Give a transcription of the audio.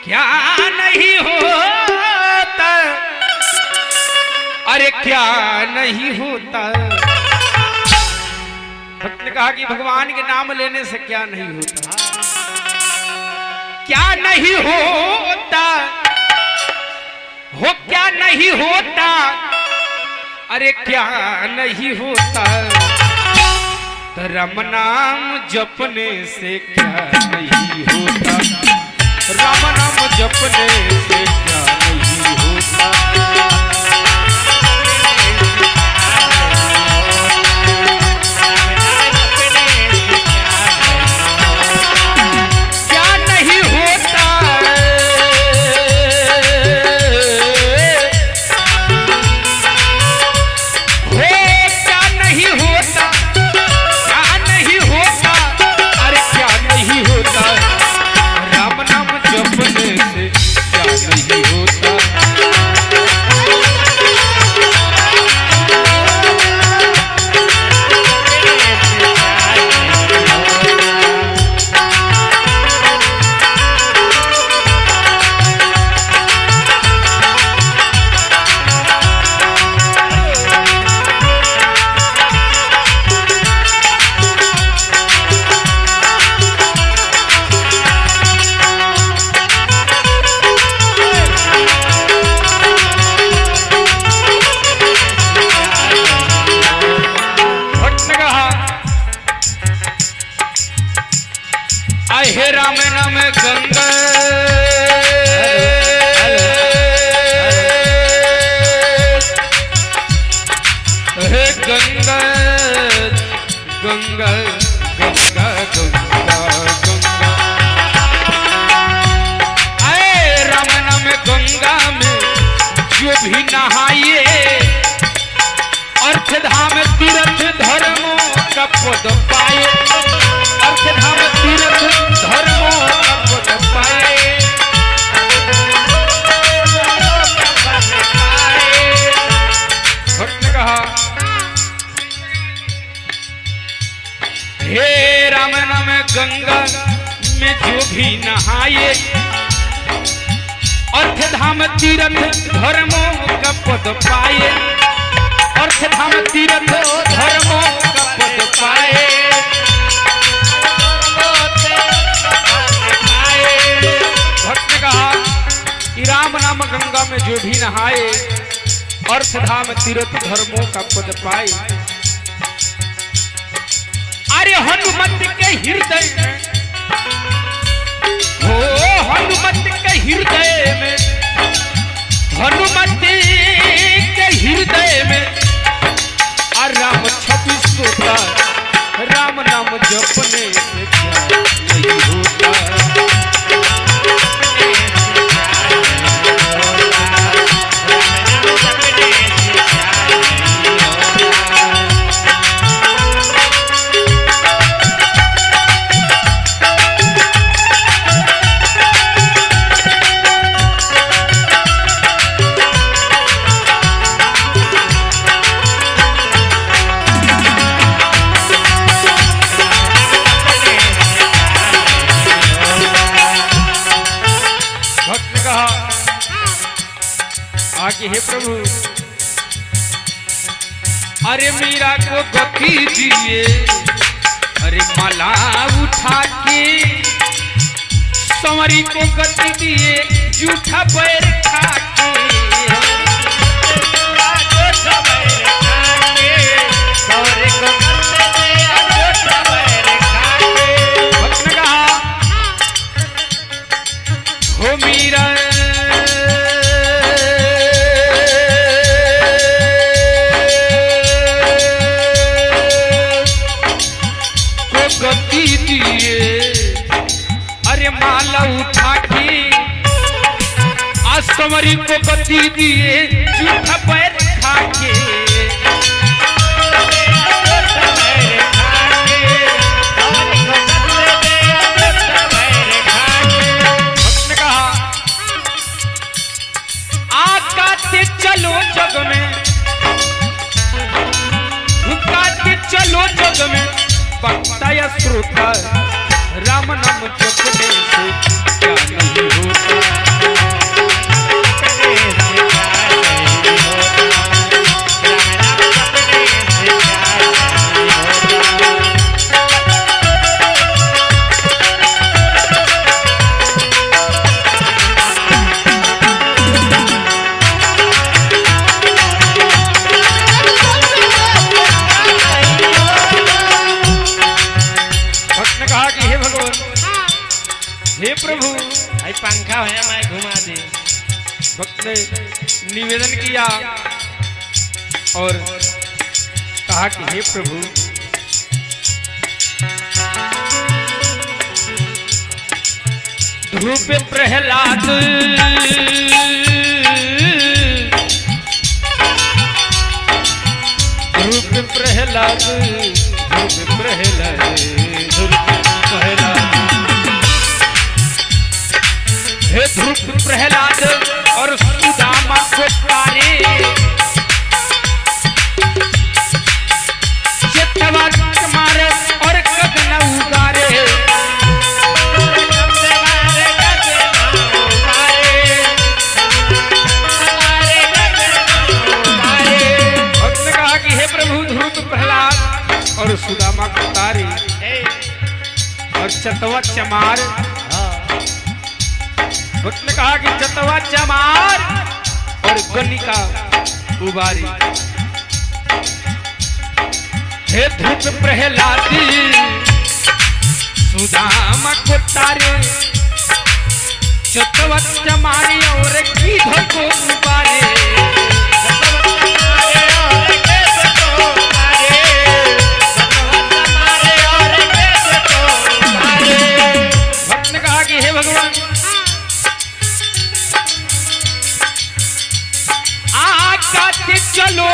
क्या नहीं होता, अरे क्या नहीं होता। भक्त ने कहा कि भगवान के नाम लेने से क्या नहीं होता, क्या नहीं होता हो, क्या नहीं होता, अरे क्या नहीं होता। तो राम नाम जपने से क्या नहीं होता, राम नाम जपने से क्या नहीं होता। हे राम नाम गंगा, हे गंगा गंगा गंगा गंगा गंगा। आए राम नाम गंगा में जो भी नहाइए, अर्थ धाम तीर्थ धर्मों का पद पाए, अर्थ धाम तीर्थ धर्मों का पद पाए। भक्त ने कहा हे राम नाम गंगा में जो भी नहाए, अर्थ धाम तीर्थ धर्मों का पद पाए, अर्थ धाम तीर्थ धर्मों का पद पाए। भक्त ने कहा कि राम नाम गंगा में जो भी नहाए, अर्थ धाम तीर्थ धर्मों का पद पाए। अरे हनुमत के हृदय में, हो हनुमत के हृदय में, हनुमत के हृदय में राम छवि सोता, राम नाम जपने से क्या नहीं होता। आगे हे प्रभु, अरे मीरा को गति दिए, अरे माला उठा के, संवरी को गति दिए जूठा पैर खा के। भक्त ने कहा हो मीरा गति दिए, अरे माला उठा के, आसमरी को गति दिए जूठा पैर खा के। भक्त ने कहा आकाते चलो जग में, भुकाते चलो जग में, वक्ता या श्रोता राम नाम जपने से क्या नहीं होता। भाई पंखा है मैं घुमा दे। भक्त ने निवेदन किया और कहा कि हे प्रभु ध्रुव प्रहलाद ध्रुव प्रहलाद ध्रुव प्रहलाद ध्रुव प्रहलाद हे ध्रुव प्रहलाद और सुदामा को तारे मारे और गगन उगारे भक्त ने कहा कि हे प्रभु ध्रुव प्रहलाद और सुदामा को तारे और चतवा चमार भक्त ने कहा कि चतवा चमार और गनिका उबारी हे ध्रुव प्रहलादी सुदामा को तारे चतवा चमारी और गीधर को उबारे भक्त ने कहा कि हे भगवान आकाश चलो